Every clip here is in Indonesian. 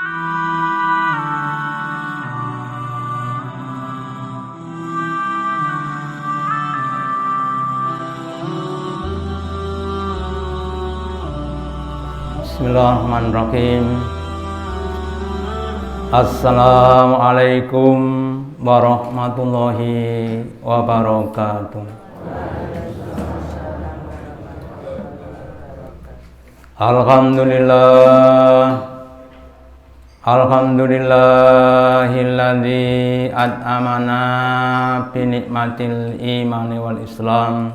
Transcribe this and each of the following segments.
Bismillahirrahmanirrahim. Assalamualaikum warahmatullahi wabarakatuh. Alhamdulillahilladzi at'amana bi nikmatil imani wal islam.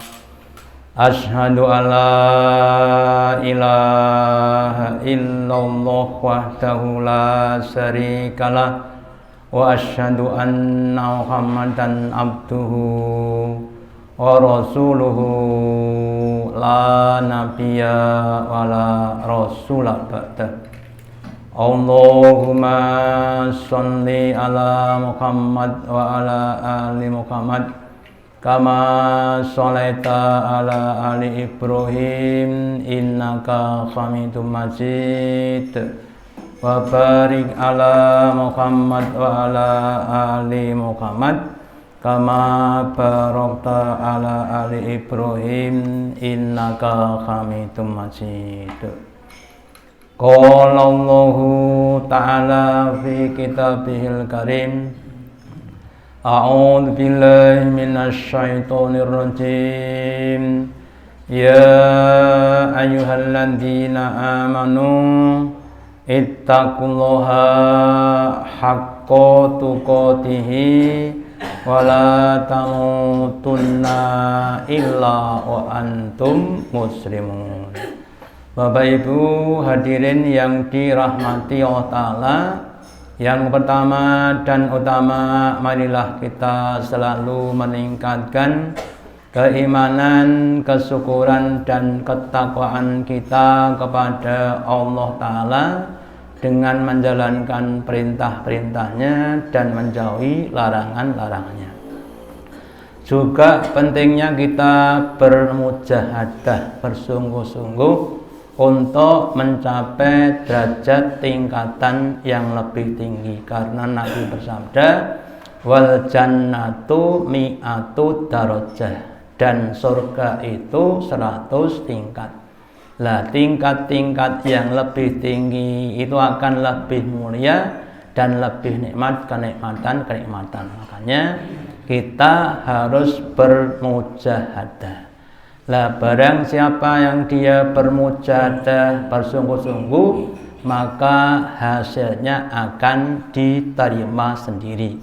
Asyhadu alla ilaha illallah wahdahu la syarikalah wa asyhadu anna Muhammadan abduhu wa rasuluhu la nabiyya wa la rasula ba'da. Allahumma sholli ala Muhammad wa ala ali Muhammad kama sholaita ala ali Ibrahim innaka hamidum majid wa barik ala Muhammad wa ala ali Muhammad kama barakta ala ali Ibrahim innaka hamidum majid. Qala Allahu ta'ala fi kitabihil karim. A'udzu billahi minasy syaithanir rajim. Ya ayyuhalladzina amanu ittaqullaha haqqa tuqatih wa la tamutunna illa wa antum muslimun. Bapak Ibu hadirin yang dirahmati Allah Ta'ala, yang pertama dan utama, marilah kita selalu meningkatkan keimanan, kesyukuran dan ketakwaan kita kepada Allah Ta'ala dengan menjalankan perintah-perintahnya dan menjauhi larangan-larangannya. Juga pentingnya kita bermujahadah, bersungguh-sungguh untuk mencapai derajat tingkatan yang lebih tinggi, karena Nabi bersabda wal jannatu mi'atu darajah, dan surga itu 100 tingkat. Lah tingkat-tingkat yang lebih tinggi itu akan lebih mulia dan lebih nikmat, kenikmatan. Makanya kita harus bermujahadah. Lah barang siapa yang dia bermujahadah, bersungguh-sungguh, maka hasilnya akan diterima sendiri.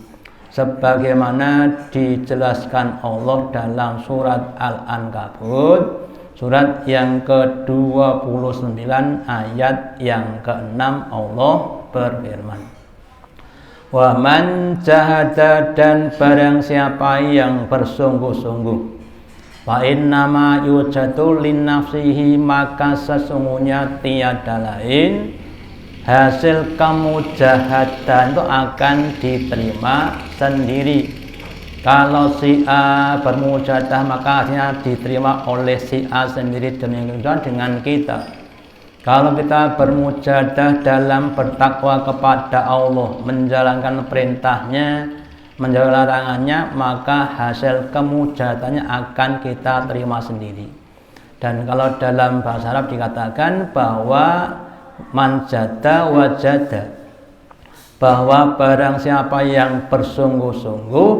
Sebagaimana dijelaskan Allah dalam surat Al-Ankabut, surat yang ke-29 ayat yang ke-6, Allah berfirman, wa man jahada, dan barang siapa yang bersungguh-sungguh, fa innama yujadu lin nafsihi, maka sesungguhnya tiada lain hasil kemujahadan itu akan diterima sendiri. Kalau si A bermujahadah, maka hasilnya diterima oleh si A sendiri, demikian dengan kita. Kalau kita bermujahadah dalam bertakwa kepada Allah, menjalankan perintahnya, menjauhi larangannya, maka hasil kemujahadannya akan kita terima sendiri. Dan kalau dalam bahasa Arab dikatakan bahwa manjada wajada, bahwa barang siapa yang bersungguh-sungguh,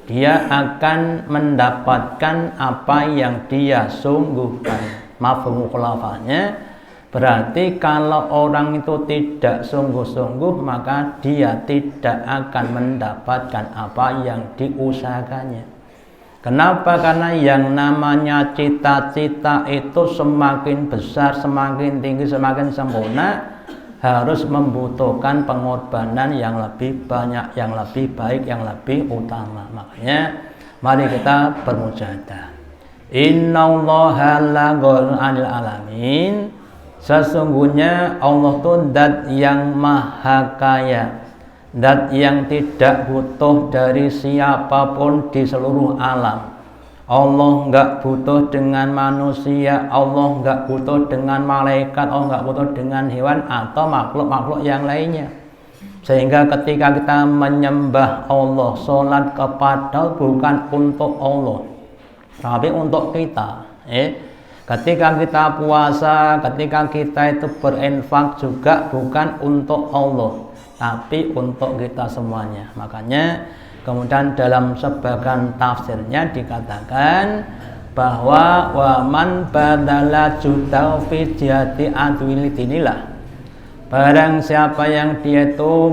dia akan mendapatkan apa yang dia sungguhkan. Mafhum mukhalafahnya berarti kalau orang itu tidak sungguh-sungguh, maka dia tidak akan mendapatkan apa yang diusahakannya. Kenapa? Karena yang namanya cita-cita itu semakin besar, semakin tinggi, semakin sempurna, harus membutuhkan pengorbanan yang lebih banyak, yang lebih baik, yang lebih utama. Makanya mari kita bermujahadah. Innallaha la ghafurun 'anil alamin. Sesungguhnya Allah itu zat yang maha kaya, zat yang tidak butuh dari siapapun di seluruh alam. Allah nggak butuh dengan manusia, Allah nggak butuh dengan malaikat, Allah nggak butuh dengan hewan atau makhluk-makhluk yang lainnya. Sehingga ketika kita menyembah Allah, sholat kepada bukan untuk Allah, tapi untuk kita. Ketika kita puasa, ketika kita itu berinfak juga bukan untuk Allah, tapi untuk kita semuanya. Makanya kemudian dalam sebagian tafsirnya dikatakan bahwa waman badala judau fi jihati adwilidinilah, barang siapa yang dia itu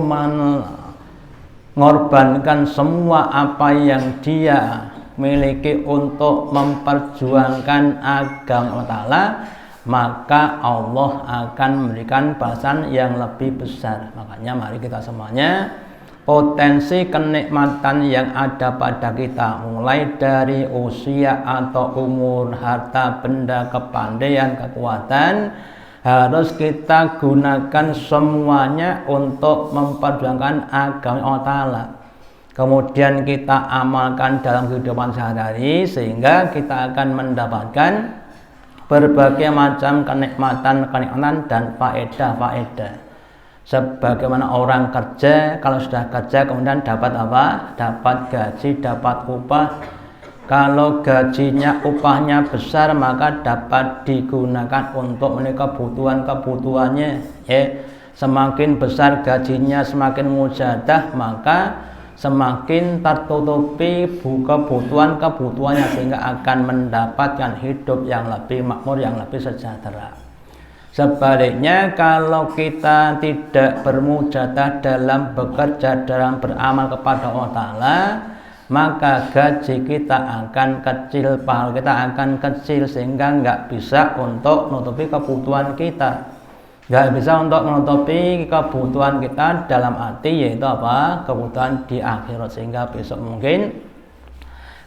mengorbankan semua apa yang dia miliki untuk memperjuangkan agama Allah, maka Allah akan memberikan balasan yang lebih besar. Makanya mari kita semuanya, potensi kenikmatan yang ada pada kita, mulai dari usia atau umur, harta benda, kepandaian, kekuatan, harus kita gunakan semuanya untuk memperjuangkan agama Allah Ta'ala. Kemudian kita amalkan dalam kehidupan sehari-hari, sehingga kita akan mendapatkan berbagai macam kenikmatan dan faedah. Sebagaimana orang kerja, kalau sudah kerja kemudian dapat apa? Dapat gaji, dapat upah. Kalau gajinya, upahnya besar, maka dapat digunakan untuk memenuhi kebutuhannya. Semakin besar gajinya, semakin mujadah, maka semakin tertutupi kebutuhannya, sehingga akan mendapatkan hidup yang lebih makmur, yang lebih sejahtera. Sebaliknya, kalau kita tidak bermujadah dalam bekerja, dalam beramal kepada Allah Ta'ala, maka gaji kita akan kecil, pahala kita akan kecil, sehingga nggak bisa untuk menutupi kebutuhan kita. Nggak bisa untuk menutupi kebutuhan kita dalam arti yaitu apa? Kebutuhan di akhirat. Sehingga besok mungkin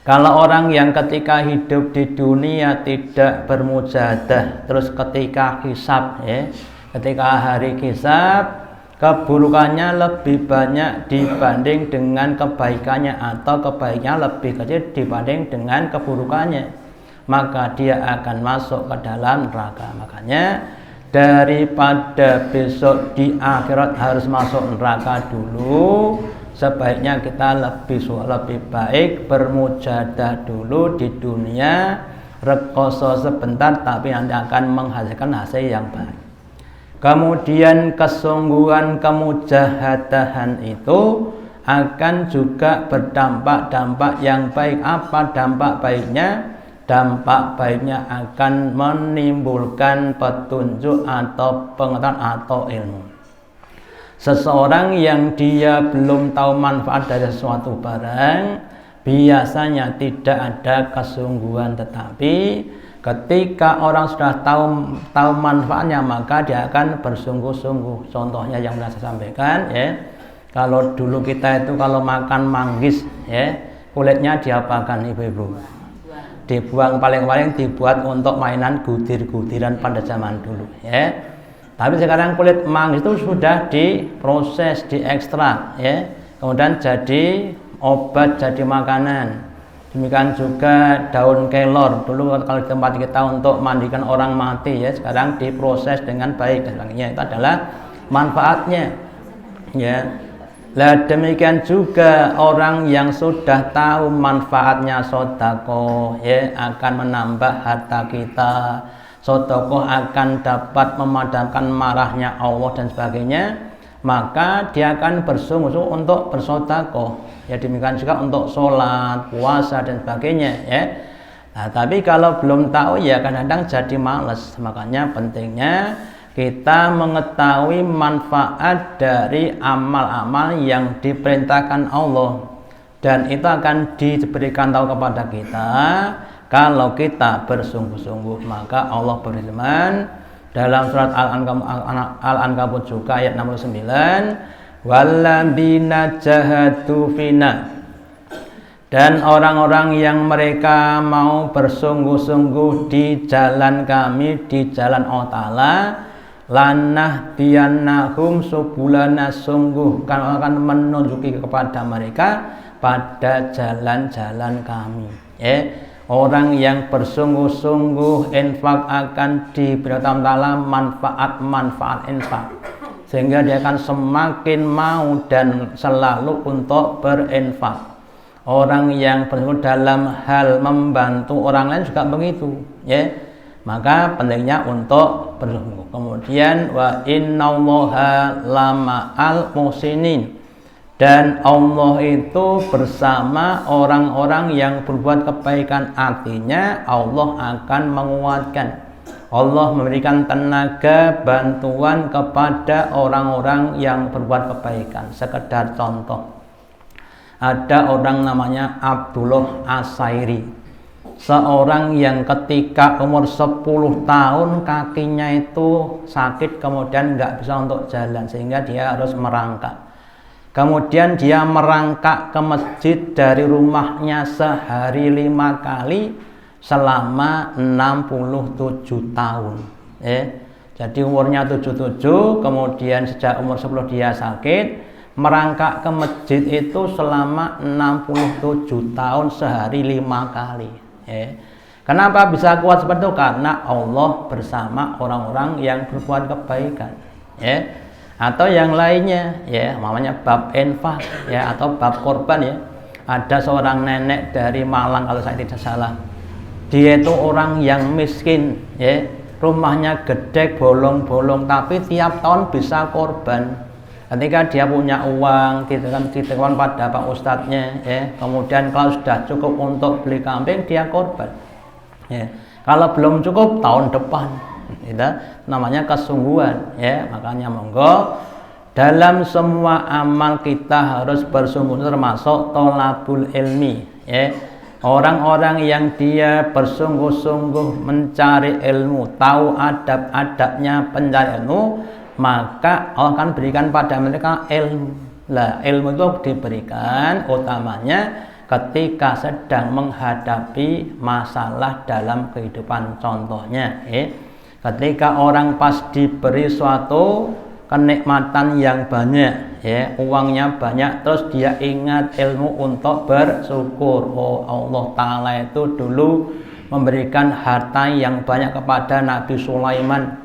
kalau orang yang ketika hidup di dunia tidak bermujadah, terus ketika hisab, ketika hari hisab, keburukannya lebih banyak dibanding dengan kebaikannya, atau kebaikannya lebih kecil dibanding dengan keburukannya, maka dia akan masuk ke dalam neraka. Makanya daripada besok di akhirat harus masuk neraka dulu, sebaiknya kita lebih baik bermujadah dulu di dunia, rekoso sebentar tapi nanti akan menghasilkan hasil yang baik. Kemudian kesungguhan, kemujahadahan itu akan juga berdampak yang baik. Apa dampak baiknya? Dampak baiknya akan menimbulkan petunjuk atau pengetahuan atau ilmu. Seseorang yang dia belum tahu manfaat dari sesuatu barang, biasanya tidak ada kesungguhan, tetapi ketika orang sudah tahu manfaatnya, maka dia akan bersungguh-sungguh. Contohnya yang sudah saya sampaikan, kalau dulu kita itu kalau makan manggis, kulitnya diapakan ibu-ibu? Dibuang, paling-paling dibuat untuk mainan gudir-gudiran pada zaman dulu, Tapi sekarang kulit manggis itu sudah diproses, diekstrak, kemudian jadi obat, jadi makanan. Demikian juga daun kelor, dulu kalau di tempat kita untuk mandikan orang mati, sekarang diproses dengan baik dan sebagainya. Itu adalah manfaatnya, Lah demikian juga orang yang sudah tahu manfaatnya sedekah, akan menambah harta kita. Sedekah akan dapat memadamkan marahnya Allah dan sebagainya, maka dia akan bersungguh-sungguh untuk bersedekah. Demikian juga untuk sholat, puasa dan sebagainya, Nah, tapi kalau belum tahu kadang-kadang jadi malas. Makanya pentingnya kita mengetahui manfaat dari amal-amal yang diperintahkan Allah, dan itu akan diberikan tahu kepada kita kalau kita bersungguh-sungguh. Maka Allah berfirman dalam surat Al-Ankabut juga ayat 69, walladzina jahadu fina, dan orang-orang yang mereka mau bersungguh-sungguh di jalan kami, di jalan Allah Ta'ala, lanah diannahum subulana, sungguh kami akan menunjuki kepada mereka pada jalan-jalan kami. Orang yang bersungguh-sungguh infak akan diberi Allah manfaat infak. sehingga dia akan semakin mau dan selalu untuk berinfak. Orang yang bersungguh dalam hal membantu orang lain juga begitu, ya. Maka pentingnya untuk bersungguh. Kemudian wa innallaha lama'al muhsinin, dan Allah itu bersama orang-orang yang berbuat kebaikan. Artinya Allah akan menguatkan, Allah memberikan tenaga bantuan kepada orang-orang yang berbuat kebaikan. Sekedar contoh, ada orang namanya Abdullah Asairi, seorang yang ketika umur 10 tahun kakinya itu sakit, kemudian nggak bisa untuk jalan sehingga dia harus merangkak. Kemudian dia merangkak ke masjid dari rumahnya sehari 5 kali selama 67 tahun. Jadi umurnya 77, kemudian sejak umur 10 dia sakit, merangkak ke masjid itu selama 67 tahun sehari 5 kali. Kenapa bisa kuat seperti itu? Karena Allah bersama orang-orang yang berbuat kebaikan. Atau yang lainnya, namanya bab infak, atau bab korban, ya. Ada seorang nenek dari Malang kalau saya tidak salah. Dia itu orang yang miskin, rumahnya gede, bolong-bolong, tapi tiap tahun bisa korban. Ketika dia punya uang, gitu kan, ditekan pada Pak Ustadznya, kemudian kalau sudah cukup untuk beli kambing, dia korban. Kalau belum cukup, tahun depan. Itu namanya kesungguhan. Makanya monggo dalam semua amal kita harus bersungguh, termasuk tolabul ilmi. Orang-orang yang dia bersungguh-sungguh mencari ilmu, tahu adab-adabnya pencari ilmu, maka Allah akan berikan pada mereka ilmu. Ilmu itu diberikan utamanya ketika sedang menghadapi masalah dalam kehidupan. Contohnya, ketika orang pas diberi suatu kenikmatan yang banyak, uangnya banyak, terus dia ingat ilmu untuk bersyukur. Oh, Allah Ta'ala itu dulu memberikan harta yang banyak kepada Nabi Sulaiman.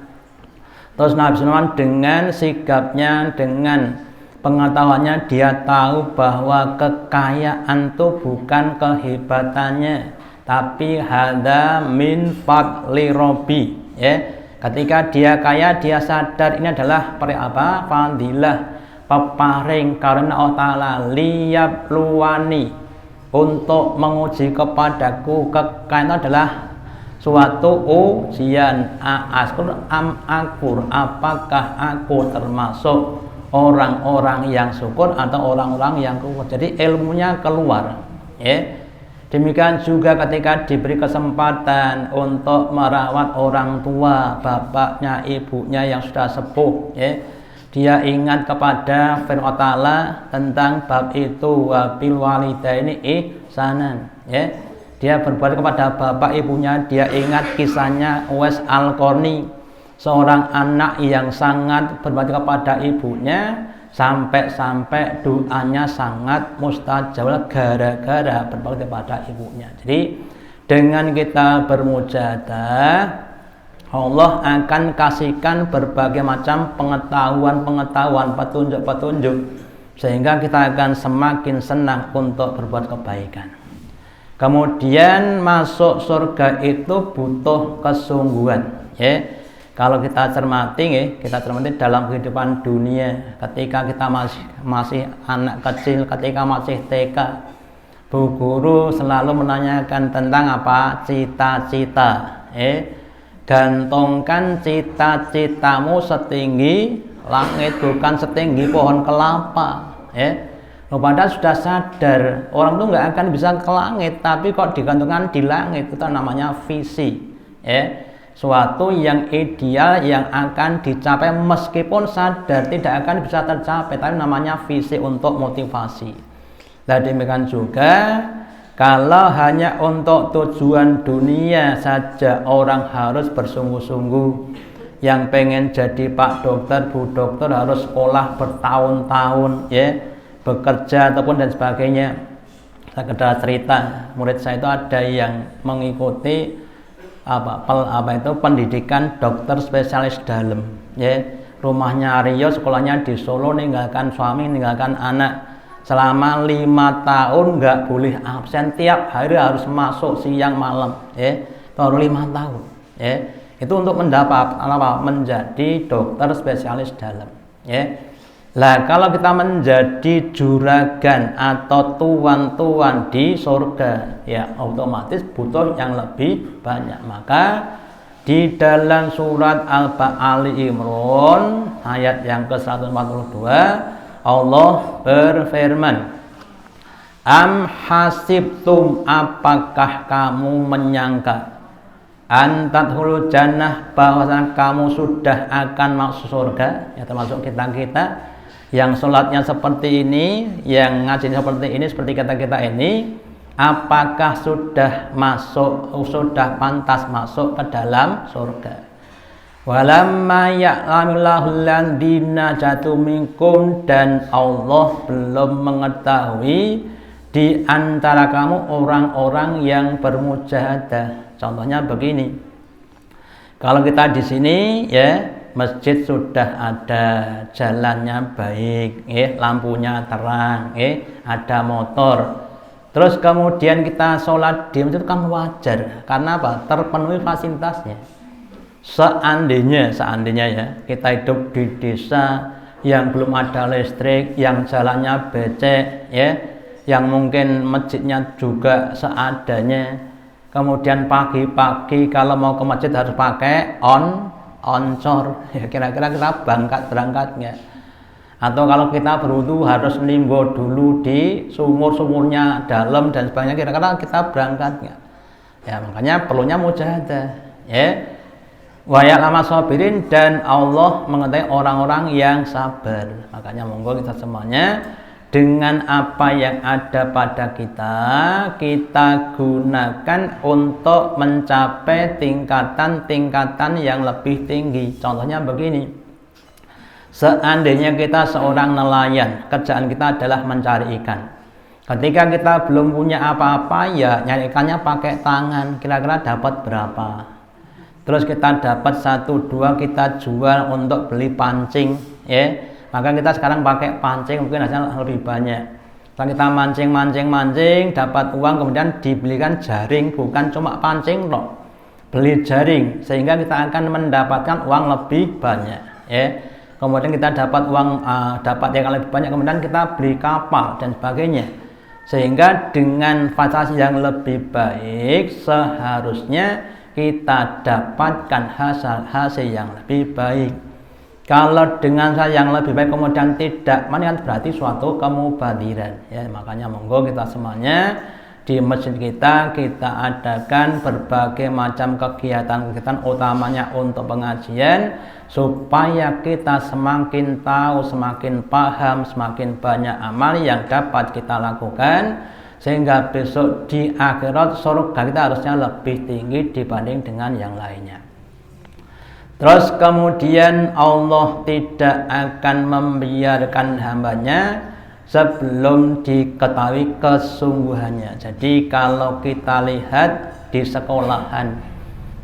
Terus Nabi Sulaiman dengan sigapnya, dengan pengetahuannya, dia tahu bahwa kekayaan itu bukan kehebatannya, tapi hada min fadli Rabbi. Ketika dia kaya, dia sadar ini adalah fadilah, peparing karena Allah Ta'ala, liyabluwani, untuk menguji kepadaku. Kekayaan adalah suatu ujian. Askur am akur, apakah aku termasuk orang-orang yang syukur atau orang-orang yang kufur. Jadi ilmunya keluar. Demikian juga ketika diberi kesempatan untuk merawat orang tua, bapaknya, ibunya yang sudah sepuh, dia ingat kepada firman Ta'ala tentang bab itu, wabil walidaini ihsanan. Dia berbuat kepada bapak ibunya. Dia ingat kisahnya Uwais Al-Qarni, seorang anak yang sangat berbakti kepada ibunya, sampai-sampai doanya sangat mustajab gara-gara berbakti kepada ibunya. Jadi dengan kita bermujahadah, Allah akan kasihkan berbagai macam pengetahuan, petunjuk-petunjuk, sehingga kita akan semakin senang untuk berbuat kebaikan. Kemudian masuk surga itu butuh kesungguhan. Kalau kita cermati, dalam kehidupan dunia, ketika kita masih anak kecil, ketika masih TK, Bu Guru selalu menanyakan tentang apa? Cita-cita. Gantungkan cita-citamu setinggi langit, bukan setinggi pohon kelapa. Padahal sudah sadar orang itu nggak akan bisa ke langit, tapi kok digantungkan di langit. Itu namanya visi, suatu yang ideal yang akan dicapai meskipun sadar tidak akan bisa tercapai, tapi namanya visi untuk motivasi. Dan demikian juga kalau hanya untuk tujuan dunia saja orang harus bersungguh-sungguh. Yang pengen jadi Pak Dokter, Bu Dokter harus sekolah bertahun-tahun, bekerja ataupun dan sebagainya. Sekedar cerita, murid saya itu ada yang mengikuti pendidikan dokter spesialis dalam, rumahnya Rio, sekolahnya di Solo, ninggalkan suami, ninggalkan anak. Selama 5 tahun nggak boleh absen, tiap hari harus masuk siang malam, baru 5 tahun, itu untuk mendapat apa? Menjadi dokter spesialis dalam, Lah kalau kita menjadi juragan atau tuan-tuan di surga, ya otomatis butuh yang lebih banyak. Maka di dalam surat Ali Imran ayat yang ke-142 Allah berfirman, Am hasibtum, apakah kamu menyangka, antadkhulul jannah, bahwasanya kamu sudah akan masuk surga, ya termasuk kita-kita yang sholatnya seperti ini, yang ngaji seperti ini, seperti kita-kita ini, apakah sudah sudah pantas masuk ke dalam surga? Walamma ya'lamillahu alladziina jatu minkum, dan Allah belum mengetahui di antara kamu orang-orang yang bermujahadah. Contohnya begini, kalau kita di sini ya, masjid sudah ada, jalannya baik, lampunya terang, ada motor. Terus kemudian kita sholat di masjid kan wajar, karena apa? Terpenuhi fasilitasnya. Seandainya ya, kita hidup di desa yang belum ada listrik, yang jalannya becek, yang mungkin masjidnya juga seadanya. Kemudian pagi-pagi kalau mau ke masjid harus pakai oncor, ya kira-kira kita berangkatnya. Atau kalau kita berwudu harus nimbo dulu di sumurnya dalam dan sebagainya, kira-kira kita berangkatnya. Ya makanya perlunya mujahadah, wa ya'lamu sabirin, dan Allah mengetahui orang-orang yang sabar. Makanya monggo kita semuanya dengan apa yang ada pada kita gunakan untuk mencapai tingkatan-tingkatan yang lebih tinggi. Contohnya begini, seandainya kita seorang nelayan, kerjaan kita adalah mencari ikan. Ketika kita belum punya apa-apa, ya nyari ikannya pakai tangan, kira-kira dapat berapa? Terus kita dapat 1-2, kita jual untuk beli pancing, maka kita sekarang pakai pancing mungkin hasilnya lebih banyak. Setelah kita mancing, dapat uang, kemudian dibelikan jaring, bukan cuma pancing loh, beli jaring, sehingga kita akan mendapatkan uang lebih banyak, Kemudian kita dapat uang, dapat yang lebih banyak, kemudian kita beli kapal dan sebagainya. Sehingga dengan fasilitas yang lebih baik, seharusnya kita dapatkan hasil yang lebih baik. Kalau dengan hasil yang lebih baik kemudian tidak, kan berarti suatu kemubadiran, makanya monggo kita semuanya di masjid kita adakan berbagai macam kegiatan utamanya untuk pengajian, supaya kita semakin tahu, semakin paham, semakin banyak amal yang dapat kita lakukan, sehingga besok di akhirat surga kita harusnya lebih tinggi dibanding dengan yang lainnya. Terus kemudian Allah tidak akan membiarkan hambanya sebelum diketahui kesungguhannya. Jadi kalau kita lihat di sekolahan,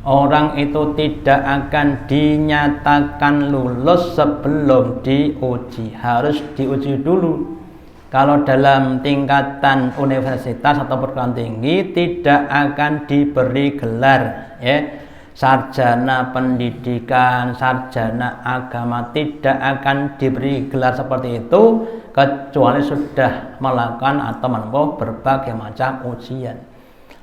orang itu tidak akan dinyatakan lulus sebelum diuji, harus diuji dulu. Kalau dalam tingkatan universitas atau perguruan tinggi tidak akan diberi gelar, sarjana pendidikan, sarjana agama, tidak akan diberi gelar seperti itu kecuali sudah melakukan atau menempuh berbagai macam ujian.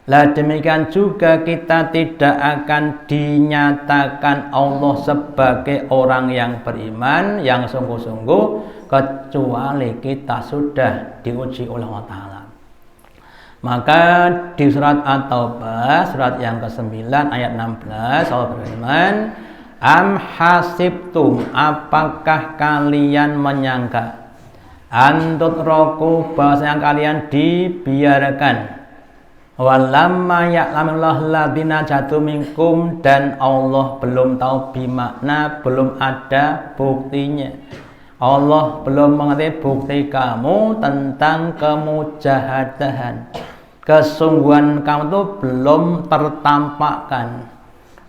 Lah demikian juga kita tidak akan dinyatakan Allah sebagai orang yang beriman, yang sungguh-sungguh, kecuali kita sudah diuji oleh Allah Ta'ala. Maka di surat At-Taubah, surat yang ke-9 ayat 16, Allah berfirman, Am hasibtum, apakah kalian menyangka, antut roku, bahwasanya kalian dibiarkan, walamma ya'lamillahu alladziina jatu minkum, dan Allah belum tahu bimakna, belum ada buktinya. Allah belum mengetahui bukti kamu tentang kemujahadahan, kesungguhan kamu itu belum tertampakkan.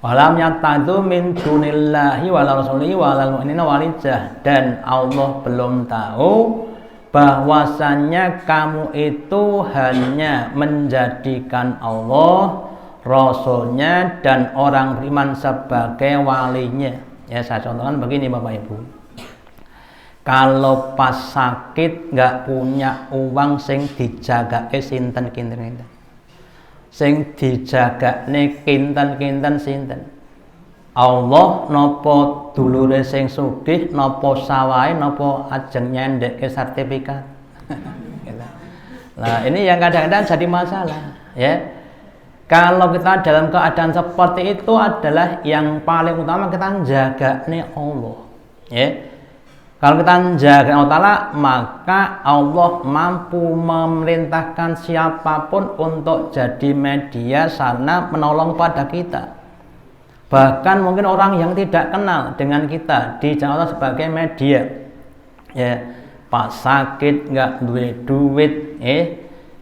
Walam yattadu min dunillahi wala rasulihi walal mu'minina walijah, dan Allah belum tahu bahwasannya kamu itu hanya menjadikan Allah, Rasulnya, dan orang beriman sebagai walinya. Ya, saya contohkan begini Bapak Ibu. Kalau pas sakit nggak punya uang sing dijagake sinten kinten, sing dijagane kinten sinten? Allah napa dulure sing sugih, napa sawahe, napa ajeng nyendekke sertifikat. Nah, ini yang kadang-kadang jadi masalah, ya. Kalau kita dalam keadaan seperti itu adalah yang paling utama kita jagane Allah, ya. Kalau kita jaga Allah Ta'ala, maka Allah mampu memerintahkan siapapun untuk jadi media sarana menolong pada kita. Bahkan mungkin orang yang tidak kenal dengan kita dijadikan sebagai media. Ya, pas sakit nggak duit,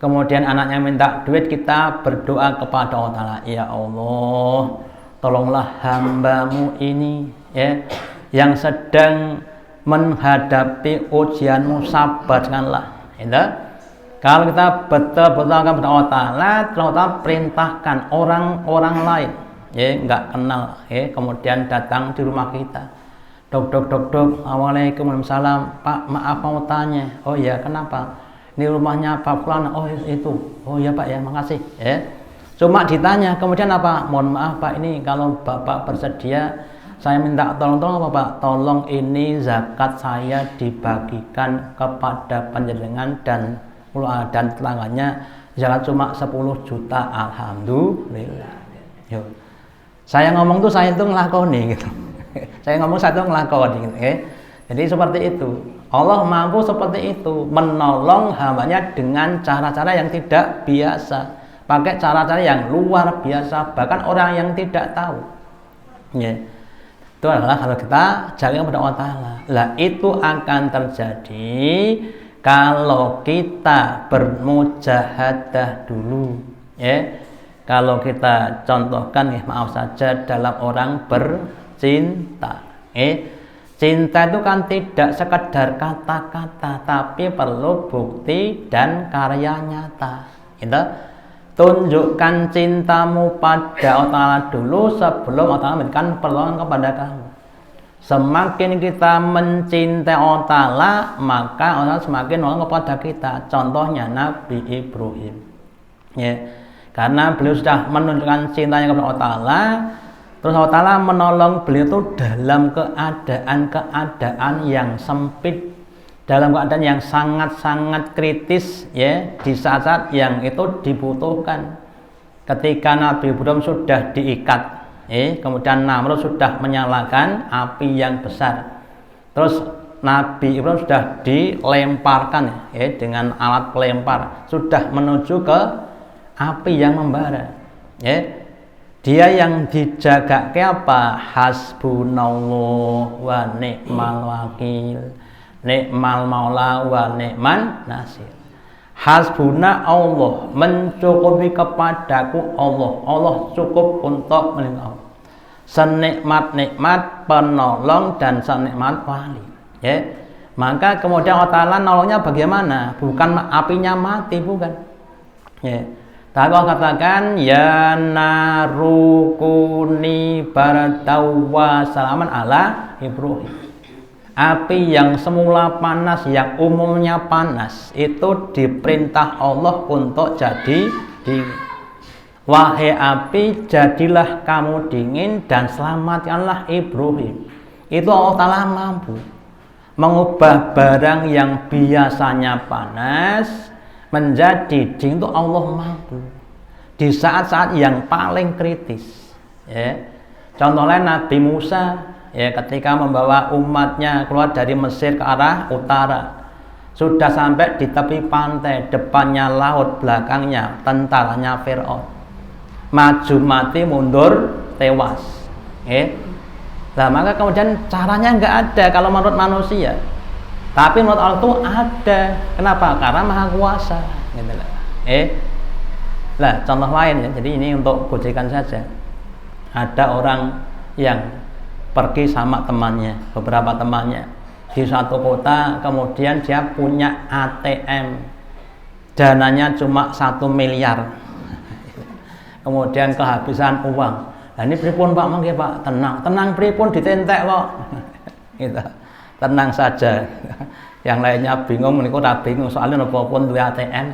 kemudian anaknya minta duit, kita berdoa kepada Allah Ta'ala, ya Allah, tolonglah hambamu ini, ya, yang sedang menghadapi ujianmu, sabarkanlah. Kalau kita betul-betul kepada Allah Ta'ala, Allah perintahkan orang-orang lain, ya, nggak kenal, ya, kemudian datang di rumah kita, dok, assalamualaikum, waalaikumsalam, Pak, maaf mau tanya. Oh ya, kenapa? Ini rumahnya Pak Fulan. Oh itu. Oh ya Pak ya, makasih, ya. Cuma ditanya, kemudian apa? Mohon maaf Pak, ini kalau Bapak bersedia, saya minta tolong apa Pak? Tolong ini zakat saya dibagikan kepada panjenengan dan tetangganya, zakat cuma 10 juta, alhamdulillah. Yo. Saya ngomong tuh saya itu ngelakoni gitu. Saya ngomong saya itu ngelakoni gitu, ya. Jadi seperti itu. Allah mampu seperti itu menolong hambanya dengan cara-cara yang tidak biasa, pakai cara-cara yang luar biasa, bahkan orang yang tidak tahu. Ya. Itu adalah kalau kita jaga kepada Allah Ta'ala. Lah itu akan terjadi kalau kita bermujahadah dulu, ya. Kalau kita contohkan, maaf saja, dalam orang bercinta, cinta itu kan tidak sekedar kata-kata, tapi perlu bukti dan karya nyata. Gitu. Tunjukkan cintamu pada Allah Ta'ala dulu sebelum Allah Ta'ala memberikan pertolongan kepada kamu. Semakin kita mencintai Allah Ta'ala, maka Allah semakin nolong kepada kita. Contohnya Nabi Ibrahim, ya. Karena beliau sudah menunjukkan cintanya kepada Allah Ta'ala, terus Allah Ta'ala menolong beliau itu dalam keadaan yang sempit, dalam keadaan yang sangat-sangat kritis, ya, di saat-saat yang itu dibutuhkan. Ketika Nabi Ibrahim sudah diikat, kemudian Namrud sudah menyalakan api yang besar, terus Nabi Ibrahim sudah dilemparkan, dengan alat pelempar, sudah menuju ke api yang membara, ya. Dia yang dijaga ke apa? Hasbunallah wa ni'mal wakil, ni'mal maula wa ni'man nasir. Hasbuna Allah, mencukupi kepadaku Allah, Allah cukup untuk melindungi. Senikmat-nikmat penolong dan senikmat wali, ya. Maka kemudian Allah Ta'ala nolongnya bagaimana? Bukan apinya mati, bukan, ya. Tapi Allah katakan, ya narukuni baradau wa salaman ala Ibrahim. Api yang semula panas, yang umumnya panas, itu diperintah Allah untuk jadi dingin. Wahai api, jadilah kamu dingin dan selamatkanlah Ibrahim. Itu Allah Ta'ala mampu mengubah barang yang biasanya panas menjadi dingin, itu Allah mampu di saat-saat yang paling kritis, ya. Contohnya Nabi Musa, ya, ketika membawa umatnya keluar dari Mesir ke arah utara, sudah sampai di tepi pantai, depannya laut, belakangnya tentaranya Fir'aun, maju mati mundur tewas, ya. Nah, maka kemudian caranya nggak ada kalau menurut manusia, tapi menurut Allah itu ada. Kenapa? Karena Maha Kuasa, gitu lah. Contoh lain, ya. Jadi ini untuk gojekan saja. Ada orang yang pergi sama temannya, beberapa temannya di satu kota, kemudian dia punya ATM, dananya cuma 1 miliar, kemudian kehabisan uang. Nah ini pripun Pak, mangke Pak, tenang pripun ditentek kok. Gitu. Tenang saja. Yang lainnya bingung, niku ora bingung soalnya napa pun duwe ATM.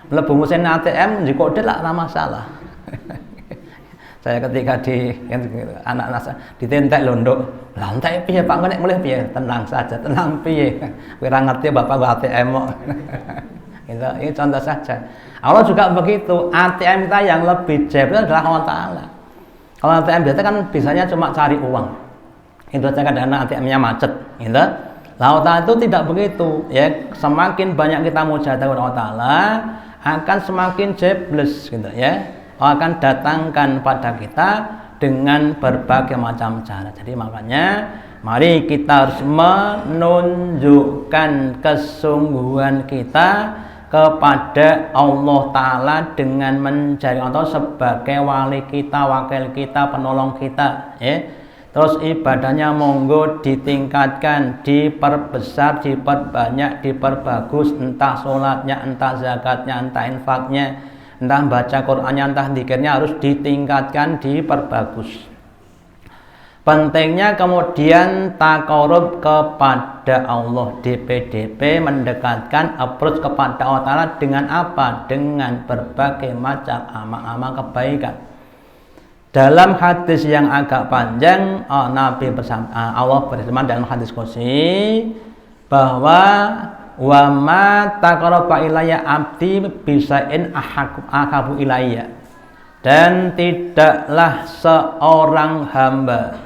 Mlebu mesin ATM dikode lah ora masalah. Saya ketika di anak-anak saya ditentek londok, lah entek piye Pak, nek mulih piye? Tenang saja, tenang piye. Kowe ora ngerti Bapak gua ATM kok. Gitu, ini contoh saja. Allah juga begitu. ATM kita yang lebih jebol adalah Allah Ta'ala. Kalau ATM biasa kan bisanya cuma cari uang. Itu saja kadang-kadang ATM-nya macet, gitu. Allah Ta'ala itu tidak begitu, ya. Semakin banyak kita mujahadah kepada Allah Ta'ala, akan semakin jebles, gitu, ya. Allah akan datangkan pada kita dengan berbagai macam cara. Jadi makanya mari kita harus menunjukkan kesungguhan kita kepada Allah Ta'ala dengan mencari Allah sebagai wali kita, wakil kita, penolong kita, ya. Terus ibadahnya monggo ditingkatkan, diperbesar, diperbanyak, diperbagus, entah sholatnya, entah zakatnya, entah infaknya, entah baca Qur'annya, entah dzikirnya harus ditingkatkan, diperbagus. Pentingnya kemudian takarub kepada Allah, DP mendekatkan approach kepada Allah Ta'ala dengan apa? Dengan berbagai macam amal-amal kebaikan. Dalam hadis yang agak panjang, Nabi Allah berfirman dalam hadis qudsi bahwa wa ma taqarraba ilayya abdi bisa'in ahabu ilayya, dan tidaklah seorang hamba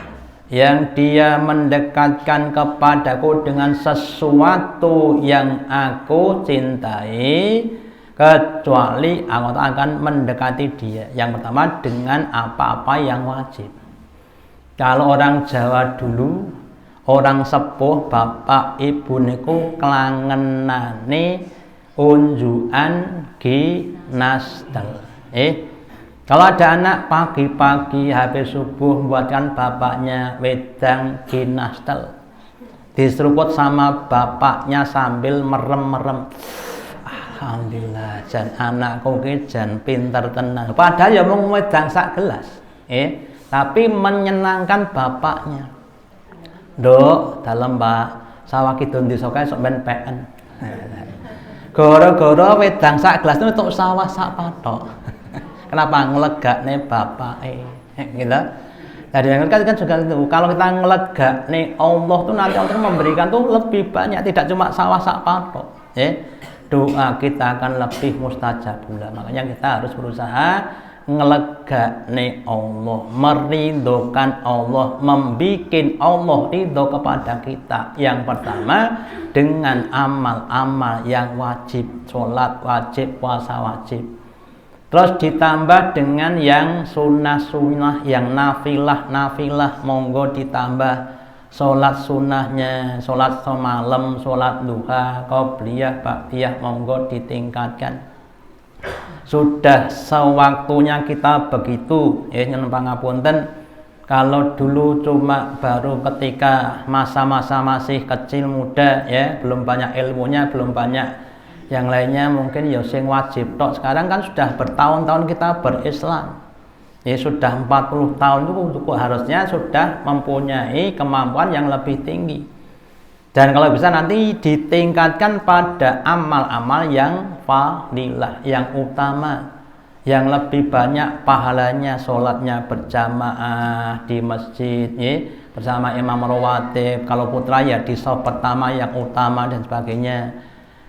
yang dia mendekatkan kepadaku dengan sesuatu yang aku cintai, kecuali aku akan mendekati dia. Yang pertama dengan apa-apa yang wajib. Kalau orang Jawa dulu, orang sepuh bapak ibu niku kelangenane unjukan ginastel. Kalau ada anak pagi-pagi habis subuh buatkan bapaknya wedang ginastel, diseruput sama bapaknya sambil merem-merem. Alhamdulillah, jan anakku ki jan pinter tenan. Padahal ya mung wedang sak gelas, tapi menyenangkan bapaknya. Nduk, dalem Pak, sawah kidul desa kae sok ben peken. Gara-gara wedang sak gelas itu untuk sawah sak patok. Kenapa? Ngelegakne bapake, gitu. Jadi kan juga itu. Kalau kita ngelegakne Allah tuh nanti Allah memberikan tuh lebih banyak, tidak cuma sawah sak patok, doa kita akan lebih mustajab pula. Makanya kita harus berusaha ngelegakne Allah, merindukan Allah, membikin Allah ridho kepada kita. Yang pertama dengan amal-amal yang wajib, sholat wajib, puasa wajib. Terus ditambah dengan yang sunnah-sunnah, yang nafilah, monggo ditambah. Sholat sunnahnya, sholat semalam, sholat duha, qobliyah, ba'diyah, monggo ditingkatkan. Sudah sewaktunya kita begitu, nyuwun pangapunten. Kalau dulu cuma baru ketika masa-masa masih kecil muda, belum banyak ilmunya, belum banyak yang lainnya, mungkin ya sing wajib tok. Sekarang kan sudah bertahun-tahun kita berislam. Sudah 40 tahun itu harusnya sudah mempunyai kemampuan yang lebih tinggi. Dan kalau bisa nanti ditingkatkan pada amal-amal yang fadilah, yang utama, yang lebih banyak pahalanya, sholatnya berjamaah di masjid, bersama imam rawatib. Kalau putra ya di shaf pertama yang utama dan sebagainya.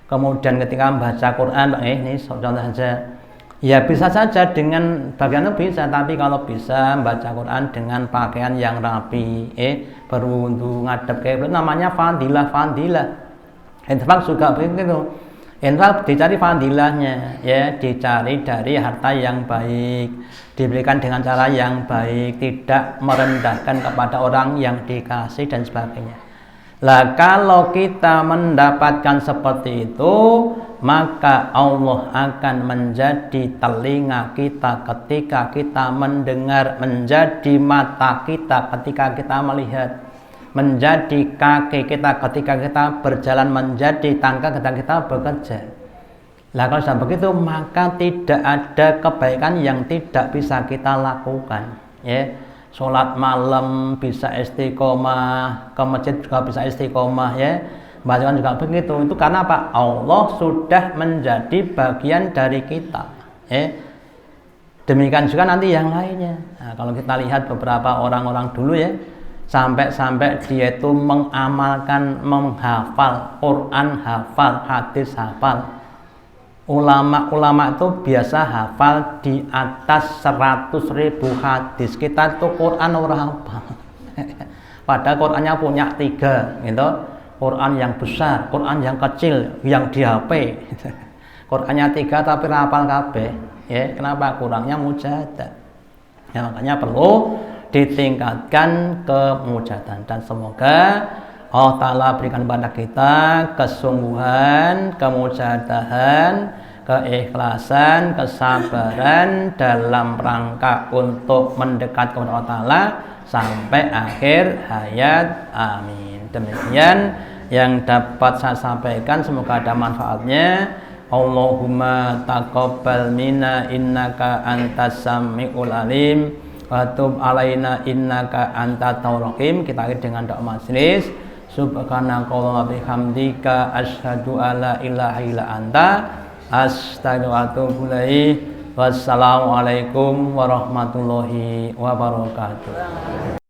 Kemudian ketika membaca Quran, ini contoh saja. Ya bisa saja dengan bagian bisa, tapi kalau bisa membaca Quran dengan pakaian yang rapi, berwudu, ngadep kiblat, namanya fadilah. Infak juga begitu. Infak dicari fadilahnya, dicari dari harta yang baik, diberikan dengan cara yang baik, tidak merendahkan kepada orang yang dikasih dan sebagainya. Lah kalau kita mendapatkan seperti itu, maka Allah akan menjadi telinga kita ketika kita mendengar, menjadi mata kita ketika kita melihat, menjadi kaki kita ketika kita berjalan, menjadi tangan ketika kita bekerja. Lah kalau sudah begitu, maka tidak ada kebaikan yang tidak bisa kita lakukan, ya. Sholat malam bisa istiqomah, ke masjid juga bisa istiqomah, ya. Bacaan juga begitu. Itu karena apa? Allah sudah menjadi bagian dari kita, ya. Demikian juga nanti yang lainnya. Nah, kalau kita lihat beberapa orang-orang dulu, ya, sampai dia itu mengamalkan, menghafal Quran, hafal hadis, hafal. Ulama-ulama itu biasa hafal di atas 100.000 hadis. Kita itu Quran orang hafal. Padahal Qurannya punya 3, gitu. Quran yang besar, Quran yang kecil, yang di HP. Qurannya 3 tapi hafal kabeh. Ya, kenapa? Kurangnya mujahadah. Ya, makanya perlu ditingkatkan kemujahadan, dan semoga Allah Ta'ala berikan kepada kita kesungguhan, kemujahadahan, keikhlasan, kesabaran dalam rangka untuk mendekat kepada Allah Ta'ala sampai akhir hayat. Amin. Demikian yang dapat saya sampaikan, semoga ada manfaatnya. Allahumma taqabbal minna innaka antas sami'ul alim wa tub alaina innaka antat tawwabur rahim. Kita akhiri dengan doa majelis. Subhanaka wa bihamdika asyhadu alla ilaha illa anta astaghfiruka wa atubu ilaik. Wassalamualaikum warahmatullahi wabarakatuh.